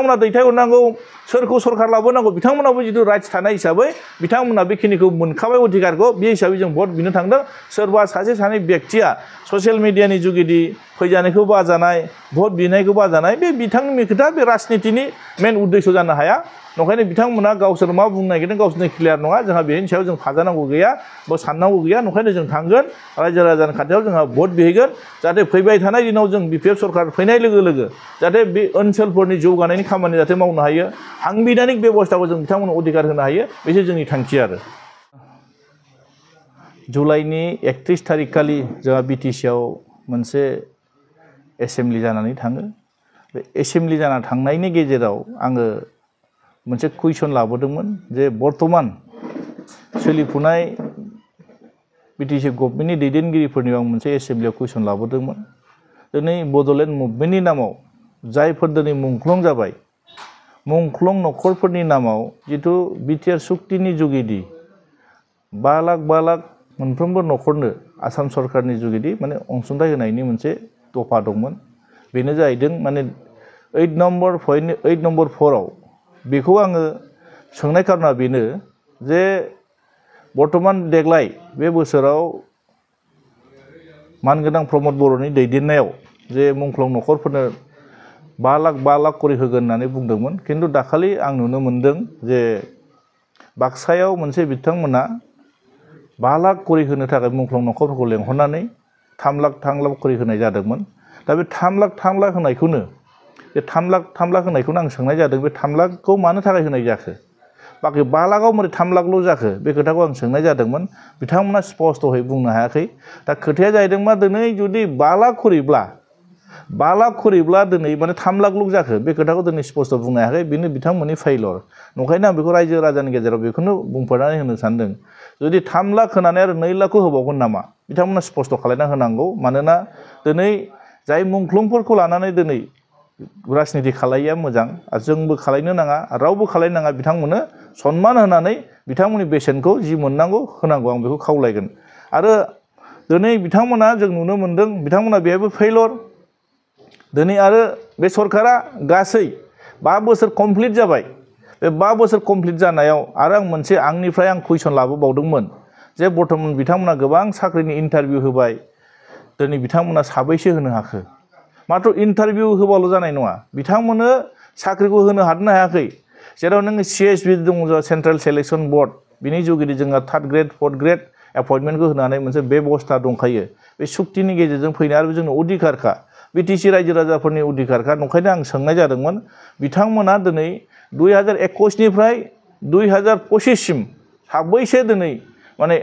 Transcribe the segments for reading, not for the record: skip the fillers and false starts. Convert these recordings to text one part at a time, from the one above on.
बिथांमोना दैथायहरनांगौ सोरखौ सरकार लाबोनांगौ बिथांमोनाबो जितु राइट्स थानाय हिसाबै बिथांमोना बेखिनिखौ मोनखाबाय अधिकारखौ बे हिसाबै जों भट बिनो थांदों सोरबा सासे सानै व्यक्तिया ससियेल मिडियानि जुगेदि फैजानायखौ बाजानाय भट बिनायखौ बाजानाय बे बिथांनि खोथा बे राजनितिनि मेन उद्देश्य जानो हाया नंखायनो बिथांमोना गावसोर मा बुंनो नागिरदों गावसोरनो क्लियार नङा जोंहा बेनि सायाव जों फाजानांगौ गैया बा साननांगौ गैया नंखायनो जों थांगोन रायजो राजानि खाथियाव जोंहा भट बिहैगोन जाहाथे फैबाय थानाय दिनाव जों बिपिएफ सरकार फैनाय लोगो लोगो जाहाथे बे ओनसोलफोरनि जौगानायनि खामानि जाहाथे मावनो हायो सांबिधानिक बेबस्थाखौ जों बिथांमोननो अधिकार होनो हायो बेसो जोंनि थांखि आरो जुलाइनि 31 तारिख खालि जोंहा बिटिसिआव मोनसे एसेम्बलि जानानै थाङो बे एसेम्बलि जाना थांनायनि गेजेराव आङो मोनसे कुइसन लाबोदोंमोन जे बर्तमान सोलिफुनाय बिटिसि गभर्नमेन्टनि दैदेनगिरिफोरनियाव आं मोनसे एसेम्बलियाव कुइसन लाबोदोंमोन दिनै बड'लेण्ड मुभमेन्टनि नामाव जायफोर दिनै मुंख्लं जाबाय मुंख्लं नखरफोरनि नामाव जितु बिटिआर सुक्तिनि जुगेदि 5 लाख मोनफ्रोमबो नखरनो आसाम सरकारनि जुगेदि माने अनसुंथाइ होनायनि मोनसे दफा दंमोन बेनो जाहैदों माने 8 नम्बर 4 आव बेखौ आङो सोंनाय खारना बेनो जे बर्तमान देग्लाय बे बोसोराव मानगोनां प्रमद बर'नि दैदेननायाव जे मुंख्लं नखरफोरनो 5 लाख करि होगोन होननानै बुंदोंमोन खिन्थु दाखालि आं नुनो मोनदों जे बाक्सायाव मोनसे बिथांमोना 5 लाख करि होनो थाखाय मुंख्लं नखरफोरखौ लेंहरनानै 3 लाख करि होनाय जादोंमोन दा बे 3 लाख होनायखौनो बे 3 लाख होनायखौनो आं सोंनाय जादों बे 3 लाखखौ मानो थाखाय होनाय जाखो बाखि 5 लाखआव मारै 3 लाखल' जाखो बे खोथाखौ आं सोंनाय जादोंमोन बिथांमोना स्पष्टयै बुंनो हायाखै दा खोथाया जाहैदों मा दिनै जुदि 5 लाख करिब्ला दिनै माने 3 लाखल' जाखो बे खोथाखौ दिनै स्पष्ट बुंनो हायाखै बेनो बिथांमोननि फेइलर नंखायनो आं बेखौ रायजो राजानि गेजेराव बेखौनो बुंफोरनानै होनो सानदों जुदि 3 लाख होनानै आरो 2 लाखखौ होबावगोन नामा बिथांमोना स्पष्ट खालायना होनांगौ मानोना दिनै जाय मुंख्लंफोरखौ लानानै दिनै राजनिति खालायिया मोजां जोंबो खालायनो नाङा रावबो खालायनो नाङा बिथांमोननो सन्मान होनानै बिथांमोननि बेसेनखौ जि मोननांगौ होनांगौ आं बेखौ खावलायगोन आरो दिनै बिथांमोना जों नुनो मोनदों बिथांमोना बेहायबो फेइलर दिनै आरो बे सरकारा गासै 5 बोसोर कमप्लिट जाबाय बे 5 बोसोर कमप्लिट जानायाव आरो आं मोनसे आंनिफ्राय आं कुइसन लाबोबावदोंमोन जे बर्तमान बिथांमोना गोबां साख्रिनि इन्टारभिउ होबाय दिनै बिथांमोना साबैसे होनो हाखो मात्र इन्टारभिउ होबाल' जानाय नङा बिथांमोननो साख्रिखौ होनो हादोंना हायाखै जेराव नोङो CSB दङ सेन्ट्रेल सिलेक्शन बर्ड बिनि जुगेदि जोंहा 3rd ग्रेड 4th ग्रेड एपइन्टमेन्टखौ होनानै मोनसे बेबस्था दंखायो बे सुक्तिनि गेजेरजों फैनाय आरो जोंनो अधिकारखा बिटिसि रायजो राजाफोरनि अधिकारखा नंखायनो आं सोंनाय जादोंमोन बिथांमोना दिनै 2021 निफ्राय 2025 सिम साबैसे दिनै माने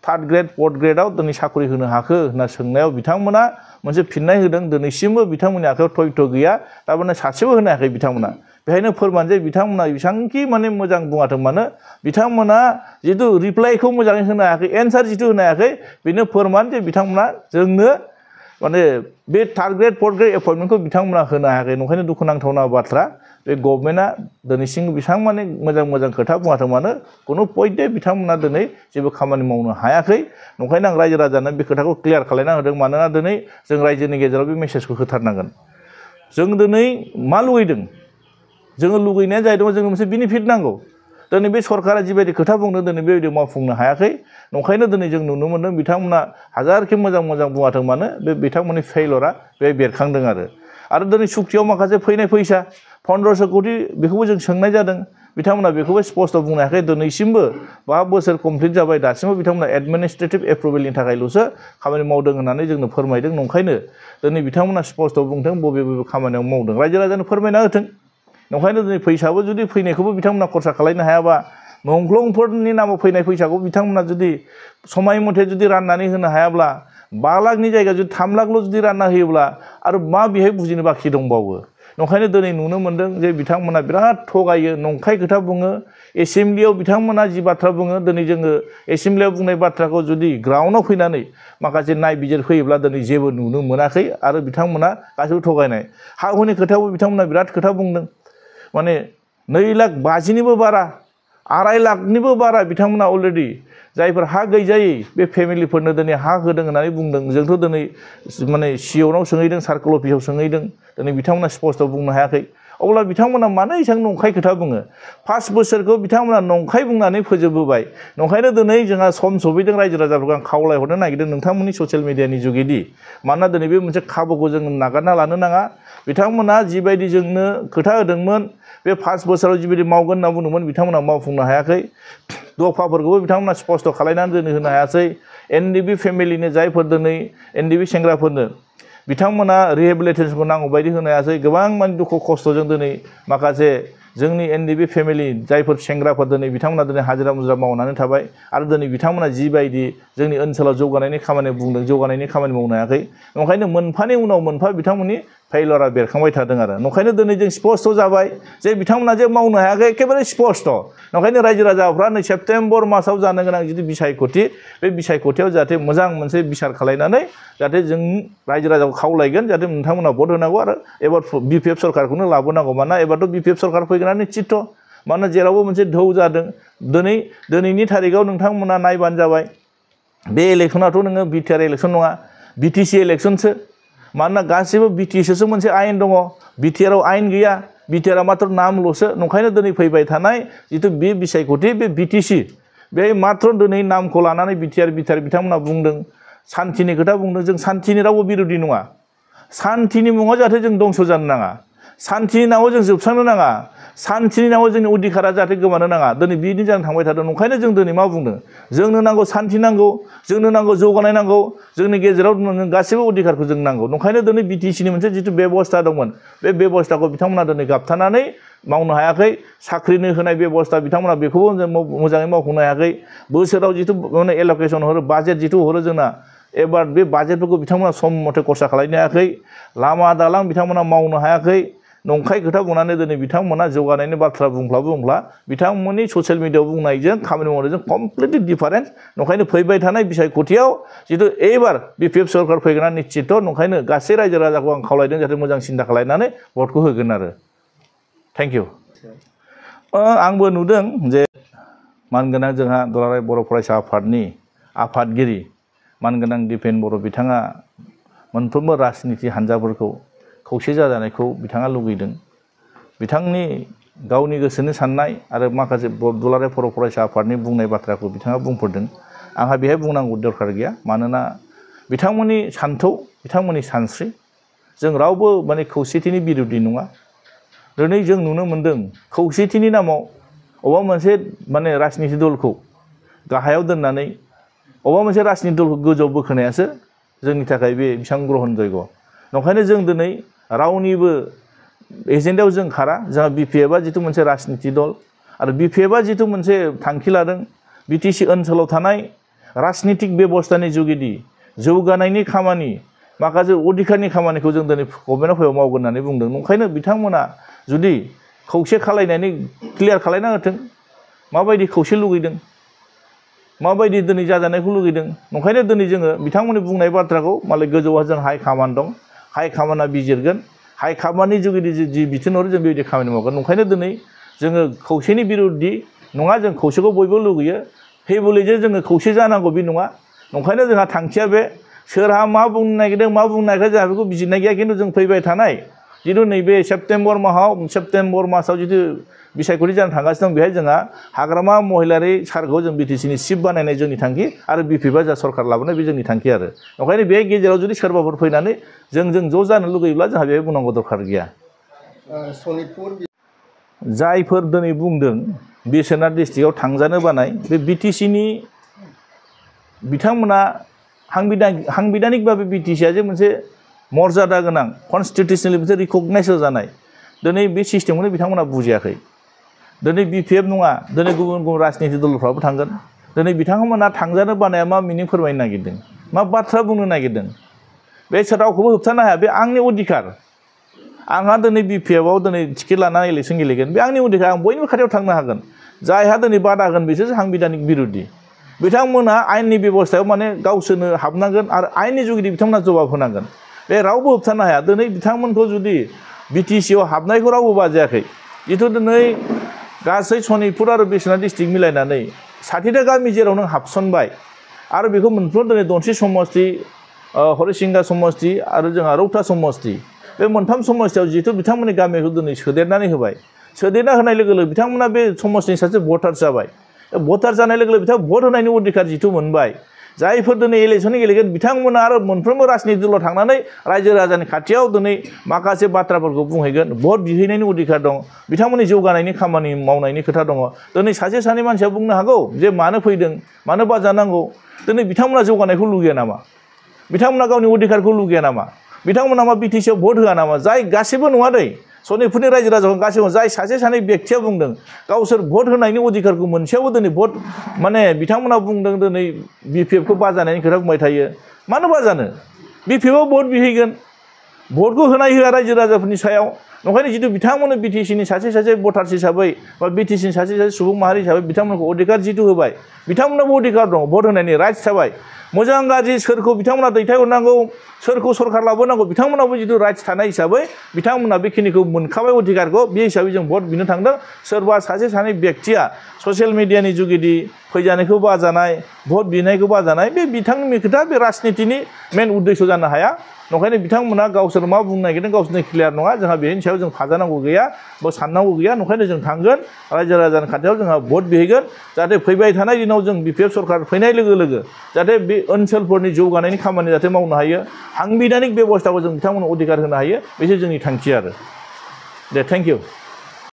3rd ग्रेड 4th ग्रेडआव दिनै साख्रि होनो हाखो होनना सोंनायाव बिथांमोना मोनसे फिननाय होदों दिनैसिमबो बिथांमोननि आखायाव थयथ' गैया थारमाने सासेबो होनो हायाखै बिथांमोना बेहायनो फोरमान जे बिथांमोना बेसेबांखि माने मोजां बुङाथों मानो बिथांमोना जितु रिप्लाइखौ मोजाङै होनो हायाखै एन्सार जितु होनो हायाखै बेनो फोरमान जे बिथांमोना जोंनो माने बे 3rd ग्रेड 4th ग्रेड एपइन्टमेन्टखौ बिथांमोना होनो हायाखै नंखायनो दुखुनांथावना बाथ्रा बे गभर्नमेन्टआ दिनैसिम बेसेबां माने मोजां खोथा बुङाथों मानो कुनु पइन्टे बिथांमोना दिनै जेबो खामानि मावनो हायाखै नंखायनो आं रायजो राजानो बे खोथाखौ क्लियार खालायना होदों मानोना दिनै जों रायजोनि गेजेराव बे मेसेजखौ होथारनांगोन जों दिनै मा लुगैदों जोङो लुगैनाया जाहैदों जोंनो मोनसे बेनिफिट नांगौ दिनै बे सरकारा जिबायदि खोथा बुंदों दिनै बेबायदि मावफुंनो हायाखै नंखायनो दिनै जों नुनो मोन्दों बिथांमोना हाजारखि मोजां बुङाथों मानो बे बिथांमोननि फेइलरा बे बेरखांदों आरो दिनै सुक्तियाव माखासे फैनाय फैसा 1500 कोटि बेखौबो जों सोंनाय जादों बिथांमोना बेखौबो स्पष्ट बुंनो हायाखै दिनैसिमबो 5 बोसोर कमप्लिट जाबाय दासिमबो बिथांमोना एडमिनिस्ट्रेटिभ एप्रुभेलनि थाखायल'सो खामानि मावदों होननानै जोंनो फोरमायदों नंखायनो दिनै बिथांमोना स्पष्ट बुंथों बबे खामानियाव मावदों रायजो राजानो फोरमायना होथों नंखायनो दिनै फैसाबो जुदि फैनायखौबो बिथांमोना खरसा खालायनो हायाबा मुंख्लंफोरनि नामाव फैनाय फैसाखौ बिथांमोना जुदि समाय मथे जुदि राननानै होनो हायाब्ला 5 लाखनि जायगायाव जुदि 3 लाखल' जुदि रानना होयोब्ला आरो मा बेहाय बुजिनो बाखि दंबावो नंखायनो दिनै नुनो मोन्दों जे बिथांमोना बिराद थगायो नंखाय खोथा बुङो एसेम्बलियाव बिथांमोना जि बाथ्रा बुङो दिनै जोङो एसेम्बलियाव बुंनाय बाथ्राखौ जुदि ग्राउन्डआव फैनानै माखासे नायबिजिर फैयोब्ला दिनै जेबो नुनो मोनाखै आरो बिथांमोना गासैबो थगायनाय हा हुनि खोथायावबो बिथांमोना बिराद खोथा बुंदों माने 2,50,000निबो बारा 2.5 लाखनिबो बारा बिथांमोना अलरेडि जायफोर हा गैजायै बे फेमिलिफोरनो दिनै हा होदों होननानै बुंदों जोंथ' दिनै माने सिअनाव सोंहैदों सार्कोल अफिसाव सोंहैदों दिनै बिथांमोना स्पष्ट बुंनो हायाखै अब्ला बिथांमोना मानो एसां नंखाय खोथा बुङो 5 बोसोरखौ बिथांमोना नंखाय बुंनानै फोजोबबोबाय नंखायनो दिनै जोंहा सम सफैदों रायजो राजाफोरखौ आं खावलायहरनो नागिरदों नोंथांमोननि ससियेल मिडियानि जुगेदि मानोना दिनै बे मोनसे खाबुखौ जों नागारना लानो नाङा बिथांमोना जिबायदि जोंनो खोथा होदोंमोन बे 5 बोसोराव जिबायदि मावगोन होनना बुंदोंमोन बिथांमोना मावफुंनो हायाखै दफाफोरखौबो बिथांमोना स्पष्ट खालायनानै दोननो होनो हायासै एनडिबि फेमिलिनो जायफोर दिनै एनडिबि सेंग्राफोरनो बिथांमोना रिहेबिलिटेशनखौ नांगौ बायदि होनो हायासै गोबां माने दुखु खस्थ'जों दिनै माखासे जोंनि एनडिबि फेमिलि जायफोर सेंग्राफोर दिनै बिथांमोना दिनै हाजिरा मुजिरा मावनानै थाबाय आरो दिनै बिथांमोना जिबायदि जोंनि ओनसोलाव जौगानायनि खामानि बुंदों जौगानायनि खामानि मावनो हायाखै ओंखायनो मोनफानि उनाव मोनफा बिथांमोननि फेइलरा बेरखांबाय थादों आरो ओंखायनो दिनै जों स्पष्ट जाबाय जे बिथांमोना जे मावनो हायाखै एखेबारे स्पष्ट ओंखायनो रायजो राजाफ्रा नै सेप्तेम्बर मासाव जानो गोनां जुदि बिसायख'थि बे बिसायख'थियाव जाहाथे मोजां मोनसे बिसार खालायनानै जाहाथे जों रायजो राजाखौ खावलायगोन जाहाथे नोंथांमोना भट होनांगौ आरो एबार बिपिएफ सरकारखौनो लाबोनांगौ मानोना एबारथ' बिपिएफ सरकार फैगोना निश्चित मानोना जेरावबो मोनसे ढौ जादों दिनैनि थारिखआव नोंथांमोना नायबानो जाबाय बे इलेक्सनाथ' नोङो बिटिआर इलेक्सन नङा बिटिसि इलेक्सनसो मानोना गासिबो बिटिसिसो मोनसे आयेन दङ बिटिआराव आयेन गैया बिटिआरा मात्र नामल'सो नंखायनो दिनै फैबाय थानाय जिथु बे बिसायख'थि बे बिटिसि बे मात्र दिनै नामखौ लानानै बिटिआर बिथांमोना बुंदों सान्थिनि खोथा बुंदों जों सान्थिनि रावबो बिरोधि नङा सान्थिनि मुङाव जाहाथे जों दंस' जानो नाङा सान्थिनि नामाव जों जोबस्रांनो नाङा सान्थिनि नामाव जोंनि अधिकारा जाहाथे गोमानो नाङा दिनै बिदि जानो थांबाय थादों ओंखायनो जों दिनै मा बुंदों जोंनो नांगौ सान्थि नांगौ जोंनो नांगौ जौगानाय नांगौ जोंनि गेजेराव गासैबो अधिकारखौ जों नांगौ ओंखायनो दिनै बिटिसिनि मोनसे जिथु बेबस्था दंमोन बे बेबस्थाखौ बिथांमोना दिनै गाबथानानै मावनो हायाखै साख्रिनो होनाय बेबस्था बिथांमोना बेखौबो मोजाङै मावफुंनो हायाखै बोसोराव जिथु माने एल'केसन हरो बाजेट जिथु हरो जोंना एबार बे बाजेटफोरखौ बिथांमोना सम मथे खरसा खालामनो हायाखै लामा दालां बिथांमोना मावनो हायाखै नंखाय खोथा बुंनानै दिनै बिथांमोना जौगानायनि बाथ्रा बुंब्ला बिथांमोननि ससियेल मिडियायाव बुंनायजों खामानि मावनायजों कमप्लिटलि डिफारेन्स नंखायनो फैबाय थानाय बिसायख'थियाव जिथु एबार बिपिएफ सरकार फैगोना निश्चित नंखायनो गासै रायजो राजाखौ आं खावलायदों जाहाथे मोजां सिन्था खालायनानै भटखौ होगोन आरो थेंक इउ आंबो नुदों जे मानगोनां जोंहा दुलाराय बर' फरायसा आफादनि आफादगिरि मानगोनां दिपेन बर' बिथाङा मोनफ्रोमबो राजनिति हान्जाफोरखौ खौसे जाजानायखौ बिथाङा लुगैदों बिथांनि गावनि गोसोनि साननाय आरो माखासे दुलाराय बर' फरायसा आफादनि बुंनाय बाथ्राखौ बिथाङा बुंफोरदों आंहा बेहाय बुंनांगौ दरखार गैया मानोना बिथांमोननि सान्थौ बिथांमोननि सानस्रि जों रावबो माने खौसेथिनि बिरोधि नङा दिनै जों नुनो मोन्दों खौसेथिनि नामाव अबेबा मोनसे माने राजनिति दलखौ गाहायाव दोननानै अबेबा मोनसे राजनिति दलखौ गोजौआव बोखोनायासो जोंनि थाखाय बे बेसेबां ग्रहन जयग नंखायनो जों दिनै रावनिबो एजेन्डायाव जों खारा जोंहा बिपिएफआ जिथु मोनसे राजनिति दल आरो बिपिएफआ जिथु मोनसे थांखि लादों बिटिसि ओनसोलाव थानाय राजनितिक बेबस्थानि जुगेदि जौगानायनि खामानि माखासे अधिकारनि खामानिखौ जों दिनै गभर्नमेन्ट अफ मावगोन होननानै बुंदों ओंखायनो बिथांमोना जुदि खौसे खालायनानै क्लियार खालायना होथों माबायदि खौसे लुगैदों माबायदि दिनै जाजानायखौ लुगैदों ओंखायनो दिनै जोङो बिथांमोननि बुंनाय बाथ्राखौ मालाय गोजौआव जों हाइ कामान दं हाइ कामाना बिजिरगोन हाइ कामाननि जुगेदि जि बिथोन हरो जों बेबायदि खामानि मावगोन ओंखायनो दिनै जोङो खौसेनि बिरोधि नङा जों खौसेखौ बयबो लुगैयो हेबुलि जे जोङो खौसे जानांगौ बे नङा ओंखायनो जोंहा थांखिया बे सोरहा मा बुंनो नागिरदों मा बुंनो नागिरदों जोंहा बेखौ बिजिरनाय गैया खिन्थु जों फैबाय थानाय जिथु नैबे सेप्तेम्बर मासाव जिथु बिसायख'थि जानो थांगासिनो दं बेहाय जोंहा हाग्रामा महिलारि सारखौ जों बिटिसिनि चिफ बानायनाय जोंनि थांखि आरो बिपिएफआ जा सरकार लाबोनाय बे जोंनि थांखि आरो ओंखायनो बे गेजेराव जुदि सोरबाफोर फैनानै जों ज' जानो लुगैयोब्ला जोंहा बेहाय बुंनांगौ दरखार गैया जायफोर दिनै बुंदों बिश्वनाथ डिस्ट्रिक्टआव थांजानो बानाय बे बिटिसिनि बिथांमोना हांबिधानिकभाबे बिटिसिआ जे मोनसे मर्यादा गोनां कनस्टिटिउसनेलि मोनसे रिकगनाइज होजानाय दिनै बे सिस्टेमखौनो बिथांमोना बुजियाखै दिनै बिपिएफ नङा दिनै गुबुन गुबुन राजनिति दलफ्राबो थांगोन दिनै बिथांमोना थांजानो बानाया मा मिनिं फोरमायनो नागिरदों मा बाथ्रा बुंनो नागिरदों बे रावखौबो होबथानो हाया बे आंनि अधिकार आंहा दिनै बिपिएफआव दिनै टिकेट लानानै इलेक्सन गेलेगोन बे आंनि अधिकार आं बयनिबो खाथियाव थांनो हागोन जायहा दिनै बादा होगोन बिसोरसो हांबिधानिक बिरोधि बिथांमोना आयेननि बेबस्थायाव माने गावसोरनो हाबनांगोन आरो आयेननि जुगिदि बिथांमोना जबाब होनांगोन बे रावबो होबथानो हाया दिनै बिथांमोनखौ जुदि बिटिसिआव हाबनायखौ रावबो बाजायाखै जिथु दिनै गासै सनितपुर आरो बिश्वनाथ डिस्ट्रिक्ट मिलायनानै 60टा गामि जेराव नों हाबसनबाय आरो बेखौ मोनफ्रोम दिनै दनसि समस्ति हरिसिंगा समस्ति आरो जोंहा रौता समस्ति बे मोनथाम समस्यायाव जिहेतु बिथांमोननि गामिखौ दिनै सोदेरनानै होबाय सोदेरना होनाय लोगो लोगो बिथांमोना बे समाजनि सासे भटार जाबाय भटार जानाय लोगो लोगो बिथां भट होनायनि अधिकार जिहेतु मोनबाय जायफोर दिनै इलेक्सन गेलेगोन बिथांमोना आरो मोनफ्रोमबो राजनिति दलाव थांनानै रायजो राजानि खाथियाव दिनै माखासे बाथ्राफोरखौ बुंहैगोन भट बिहैनायनि अधिकार दं बिथांमोननि जौगानायनि खामानि मावनायनि खोथा दङ दिनै सासे सानै मानसिया बुंनो हागौ जे मानो फैदों मानो बाजानांगौ दिनै बिथांमोना जौगानायखौ लुगैया नामा बिथांमोना गावनि अधिकारखौ लुगैया नामा बिथांमोना मा बिटिसिआव भट होआ नामा जाय गासिबो नङा दै सनितपुरनि रायजो राजाखौ गासिबो जाय सासे सानै व्यक्तिया बुंदों गावसोर भट होनायनि अधिकारखौ मोनसेयावबो दिनै भट माने बिथांमोना बुंदों दिनै बिपिएफखौ बाजानायनि खोथा बुंबाय थायो मानो बाजानो बिपिएफआव भट बिहैगोन भटखौ होनाय होआ रायजो राजाफोरनि सायाव नंखायनो जितु बिथांमोननो बिटिसिनि सासे भटार्स हिसाबै बा बिटिसिनि सासे सुबुं माहारि हिसाबै बिथांमोनखौ अधिकार जितु होबाय बिथांमोननावबो अधिकार दं भट होनायनि राइट्स थाबाय मोजां गाज्रि सोरखौ बिथांमोना दैथायहरनांगौ सोरखौ सरकार लाबोनांगौ बिथांमोनावबो जितु राइट्स थानाय हिसाबै बिथांमोना बेखिनिखौ मोनखाबाय अधिकारखौ बे हिसाबै जों भट बिनो थांदों सोरबा सासे सानै व्यक्तिया ससियेल मिडियानि जुगेदि फैजानायखौ बाजानाय भट बिनायखौ बाजानाय बे बिथांनि खोथा बे राजनितिनि मेन उद्देश्य जानो हाया नंखायनो बिथांमोना गावसोर मा बुंनो नागिरदों गावसोरनि क्लियार नङा जोंहा बेनि सायाव जों फाजानांगौ गैया बा साननांगौ गैया नंखायनो जों थांगोन रायजो राजानि खाथियाव जोंहा भट बिहैगोन जाहाथे फैबाय थानाय दिनाव जों बिपिएफ सरकार फैनाय लोगो लोगो जाहाथे बे ओनसोलफोरनि जौगानायनि खामानि जाहाथे मावनो हायो सांबिधानिक बेबस्थाखौ जों बिथांमोननो अधिकार होनो हायो बेसो जोंनि थांखि आरो दे थेंक इउ